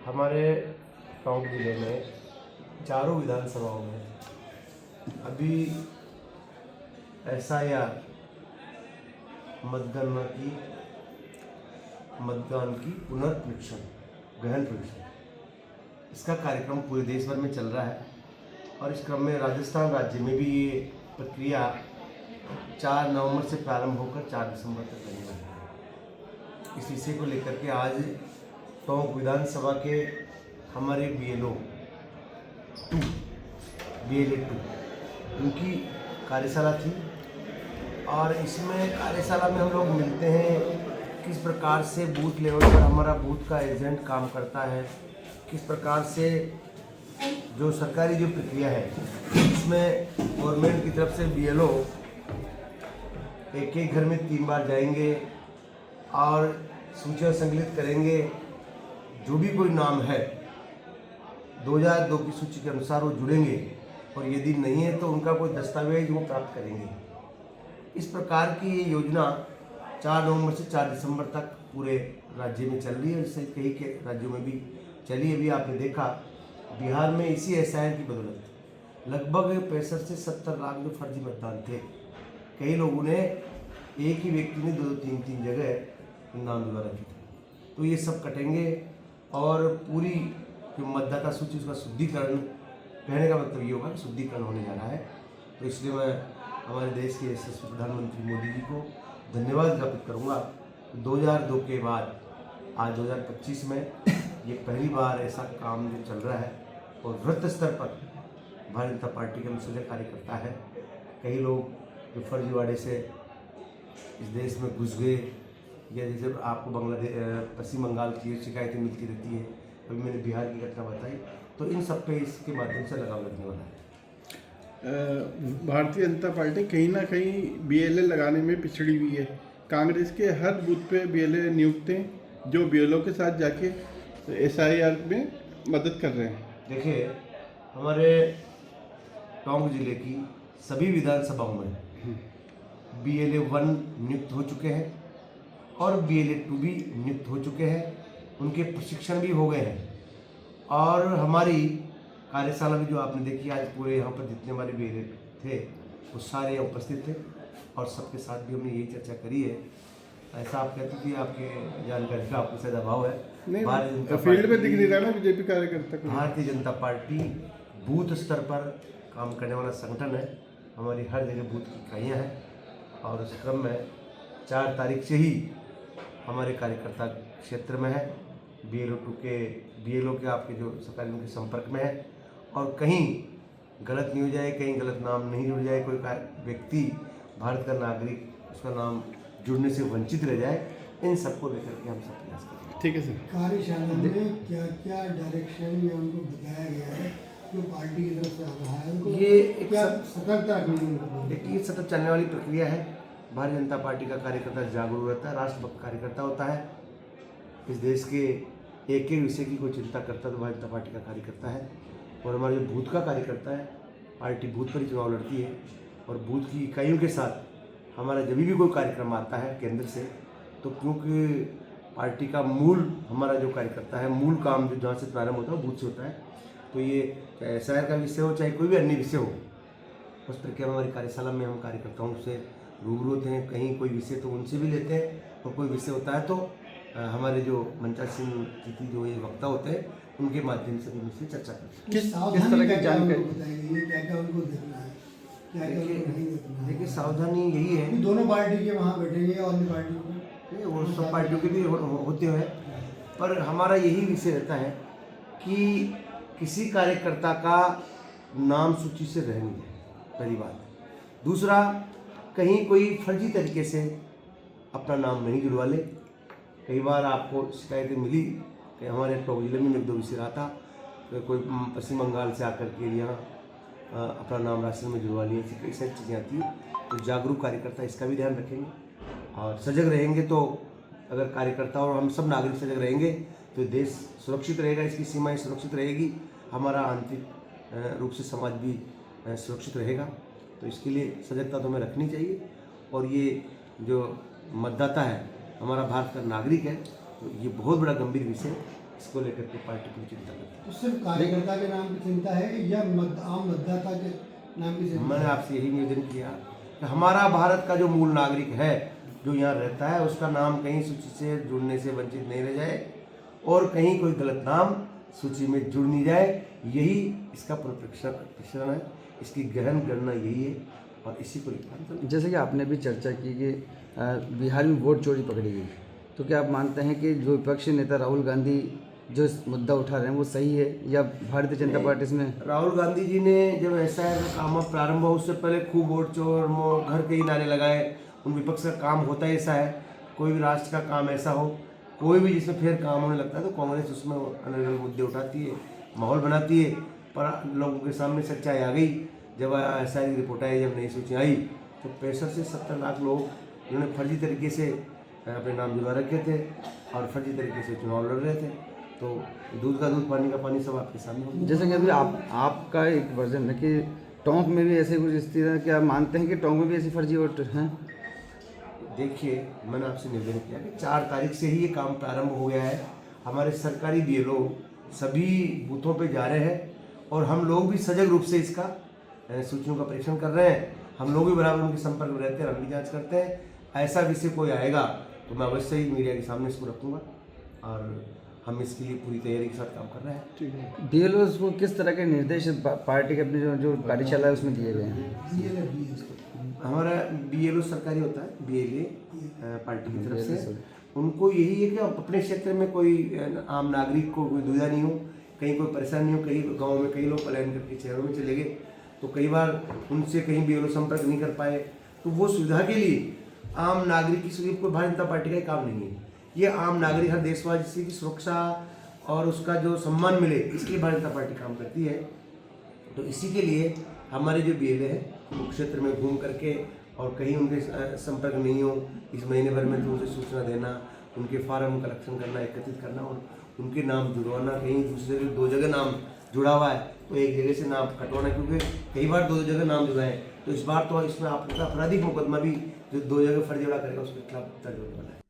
हमारे टोंक जिले में चारों विधानसभाओं में अभी SIR मतदान की पुनर्परीक्षण गहन परीक्षण इसका कार्यक्रम पूरे देश भर में चल रहा है और इस क्रम में राजस्थान राज्य में भी ये प्रक्रिया 4 नवंबर से प्रारंभ होकर 4 दिसंबर तक चलने वाली है। इस विषय को लेकर के आज टोंक विधानसभा के हमारे BLO 2 उनकी कार्यशाला थी और इसमें कार्यशाला में हम लोग मिलते हैं किस प्रकार से बूथ लेवल पर हमारा बूथ का एजेंट काम करता है, किस प्रकार से जो सरकारी जो प्रक्रिया है इसमें गवर्नमेंट की तरफ से BLO एक घर में 3 बार जाएंगे और सूचना संकलित करेंगे। जो भी कोई नाम है 2002 की सूची के अनुसार वो जुड़ेंगे और यदि नहीं है तो उनका कोई दस्तावेज वो प्राप्त करेंगे। इस प्रकार की ये योजना 4 नवंबर से 4 दिसंबर तक पूरे राज्य में चल रही है। इससे कई के राज्यों में भी चली। अभी आपने देखा बिहार में इसी SIR की बदौलत लगभग 65 से 70 लाख जो फर्जी मतदान थे, कई लोगों ने एक ही व्यक्ति ने 2-3 जगह नाम दुबारा की थी। तो ये सब कटेंगे और पूरी जो मतदाता सूची उसका शुद्धिकरण, कहने का मतलब ये होगा कि शुद्धिकरण होने जा रहा है। तो इसलिए मैं हमारे देश के यशस्वी प्रधानमंत्री मोदी जी को धन्यवाद ज्ञापित करूँगा। 2002 के बाद आज 2025 में ये पहली बार ऐसा काम जो चल रहा है और वृत्त स्तर पर भारतीय जनता पार्टी के मुसल्लह कार्यकर्ता है। कई लोग जो फर्जीवाड़े से इस देश में घुस गए या जैसे आपको पश्चिम बंगाल की शिकायतें मिलती रहती हैं, अभी मैंने बिहार की घटना बताई, तो इन सब पे इसके माध्यम से लगाम लगने वाला है। भारतीय जनता पार्टी कहीं ना कहीं BLA लगाने में पिछड़ी हुई है। कांग्रेस के हर बूथ पे BLA नियुक्त हैं जो BLO के साथ जाके SIR में मदद कर रहे हैं। देखिए, हमारे टोंक जिले की सभी विधानसभाओं में BLA 1 नियुक्त हो चुके हैं और BLA 2 भी नियुक्त हो चुके हैं। उनके प्रशिक्षण भी हो गए हैं और हमारी कार्यशाला में जो आपने देखी आज पूरे यहाँ पर जितने हमारे BLA थे वो सारे यहाँ उपस्थित थे और सबके साथ भी हमने यही चर्चा करी है। ऐसा आप कहते कि आपके जानकारी का आपको शायद अभाव है। फील्ड में दिख नहीं रहा ना BJP कार्यकर्ता को। भारतीय जनता पार्टी बूथ स्तर पर काम करने वाला संगठन है। हमारी हर जगह बूथ की इकाइयाँ हैं और उस क्रम में 4 तारीख से ही हमारे कार्यकर्ता क्षेत्र में है। BLO के आपके जो सरकारी उनके संपर्क में है और कहीं गलत नहीं हो जाए, कहीं गलत नाम नहीं जुड़ जाए, कोई व्यक्ति भारत का नागरिक उसका नाम जुड़ने से वंचित रह जाए, इन सबको लेकर के हम सब प्रयास करेंगे। ठीक है सर। कार्यशाला में क्या क्या डायरेक्शन या उनको बताया गया है जो पार्टी की तरफ से आ रहा है, उनको ये एक सतर्कता रखनी एक ये सतत चलने वाली प्रक्रिया है। भारतीय जनता पार्टी का कार्यकर्ता जागरूक रहता है, राष्ट्रभक्त कार्यकर्ता होता है। इस देश के एक विषय की कोई चिंता करता तो भारतीय जनता पार्टी का कार्यकर्ता है। और हमारे जो बूथ का कार्यकर्ता है, पार्टी बूथ पर ही चुनाव लड़ती है और बूथ की इकाइयों के साथ हमारा जब भी कोई कार्यक्रम आता है केंद्र से, तो क्योंकि पार्टी का मूल हमारा जो कार्यकर्ता है, मूल काम जो जहाँ से प्रारंभ होता है वो बूथ से होता है। तो ये चाहे SIR का विषय हो चाहे कोई भी अन्य विषय हो, उस प्रक्रिया में हमारी कार्यशाला में हम कार्यकर्ताओं से रूबरू होते हैं। कहीं कोई विषय तो उनसे भी लेते हैं और कोई विषय होता है तो हमारे जो मंचा सिंह जी जो ये वक्ता होते हैं उनके माध्यम से भी मुझसे चर्चा करते हैं। किस तरह की जानकारी देखिए, सावधानी यही है, दोनों पार्टी के वहाँ बैठेंगे और अन्य पार्टियों के वो सब पार्टियों के भी होते हैं, पर हमारा यही विषय रहता है कि किसी कार्यकर्ता का नाम सूची से रह नहीं जाए, पहली बात। दूसरा, कहीं कोई फर्जी तरीके से अपना नाम नहीं जुड़वा ले। कई बार आपको शिकायतें मिली कि हमारे टोंक जिले में 2 विषय रहा था, तो कोई पश्चिम बंगाल से आकर के यहाँ अपना नाम राशन में जुड़वा लिए, ऐसी कई सारी चीज़ें आती हैं। तो जागरूक कार्यकर्ता इसका भी ध्यान रखेंगे और सजग रहेंगे। तो अगर कार्यकर्ता और हम सब नागरिक सजग रहेंगे तो देश सुरक्षित रहेगा, इसकी सीमाएं सुरक्षित रहेगी, हमारा आंतरिक रूप से समाज भी सुरक्षित रहेगा। तो इसके लिए सजगता तो हमें रखनी चाहिए। और ये जो मतदाता है हमारा भारत का नागरिक है, तो ये बहुत बड़ा गंभीर विषय, इसको लेकर के पार्टी पूरी चिंता करती है। तो सिर्फ कार्यकर्ता के नाम की चिंता है या आम मतदाता के नाम की चिंता? मैंने आपसे यही निवेदन किया कि हमारा भारत का जो मूल नागरिक है, जो यहाँ रहता है, उसका नाम कहीं सूची से जुड़ने से वंचित नहीं रह जाए और कहीं कोई गलत नाम सूची में जुड़ नहीं जाए। यही इसका प्रशिक्षण है, इसकी गहन गणना यही है और इसी को लेकर जैसे कि आपने भी चर्चा की कि बिहार में वोट चोरी पकड़ी गई, तो क्या आप मानते हैं कि जो विपक्षी नेता राहुल गांधी जो इस मुद्दा उठा रहे हैं वो सही है या भारतीय जनता पार्टी इसमें? राहुल गांधी जी ने जब ऐसा काम प्रारंभ हुआ उससे पहले खूब वोट चोर घर के ही नारे लगाए। उन विपक्ष का काम होता ही ऐसा है, कोई भी राष्ट्र का काम ऐसा हो, कोई भी जिसमें फिर काम होने लगता है तो कांग्रेस उसमें अलग अलग मुद्दे उठाती है, माहौल बनाती है। पर लोगों के सामने सच्चाई आ गई जब ऐसा की रिपोर्ट आई, जब नई सूची आई तो 65 से 70 लाख लोग जिन्होंने फर्जी तरीके से अपने नाम जुड़वा रखे थे और फर्जी तरीके से चुनाव लड़ रहे थे, तो दूध का दूध पानी का पानी सब आपके सामने हो। जैसे कि अभी आपका एक वर्जन है कि टोंक में भी ऐसे कुछ स्थिति है, क्या मानते हैं कि टोंक में भी ऐसी फर्जी वोट हैं? देखिए, मैंने आपसे निवेदन किया कि 4 तारीख से ही ये काम प्रारंभ हो गया है। हमारे सरकारी बीएलओ सभी बूथों पे जा रहे हैं और हम लोग भी सजग रूप से इसका सूचियों का परीक्षण कर रहे हैं। हम लोग भी बराबर उनके संपर्क में रहते हैं, हम भी जांच करते हैं। ऐसा विषय कोई आएगा तो मैं अवश्य ही मीडिया के सामने इसको रखूँगा और हम इसके लिए पूरी तैयारी के साथ काम कर रहे हैं। ठीक है। बीएलओ को किस तरह के निर्देश पार्टी के अपने जो कार्यशाला है उसमें दिए गए हैं? हमारा बीएलओ सरकारी होता है, बीएलए पार्टी की तरफ से उनको यही है कि अपने क्षेत्र में कोई आम नागरिक को कोई दुविधा नहीं हो, कहीं कोई परेशानी हो। कई गांव में कई लोग पलायन करके शहरों में चले गए तो कई बार उनसे कहीं बीएलओ संपर्क नहीं कर पाए, तो वो सुविधा के लिए आम नागरिक की सुविधा कोई भारतीय जनता पार्टी का ही काम नहीं है। ये आम नागरिक हर देशवासी की सुरक्षा और उसका जो सम्मान मिले इसके लिए भारतीय जनता पार्टी काम करती है। तो इसी के लिए हमारे जो बीएलए हैं वो क्षेत्र में घूम करके और कहीं उनके संपर्क नहीं हो, इस महीने भर में तो उसे सूचना देना, उनके फार्म कलेक्शन करना, एकत्रित करना और उनके नाम जुड़वाना। कहीं दूसरी जगह 2 जगह नाम जुड़ा हुआ है तो एक जगह से नाम कटवाना, क्योंकि कई बार 2 जगह नाम जुड़ा है। तो इस बार तो इसमें आपका आपराधिक मुकदमा भी जो 2 जगह फर्जीवाड़ा करेगा उसके खिलाफ दर्ज होने वाला है।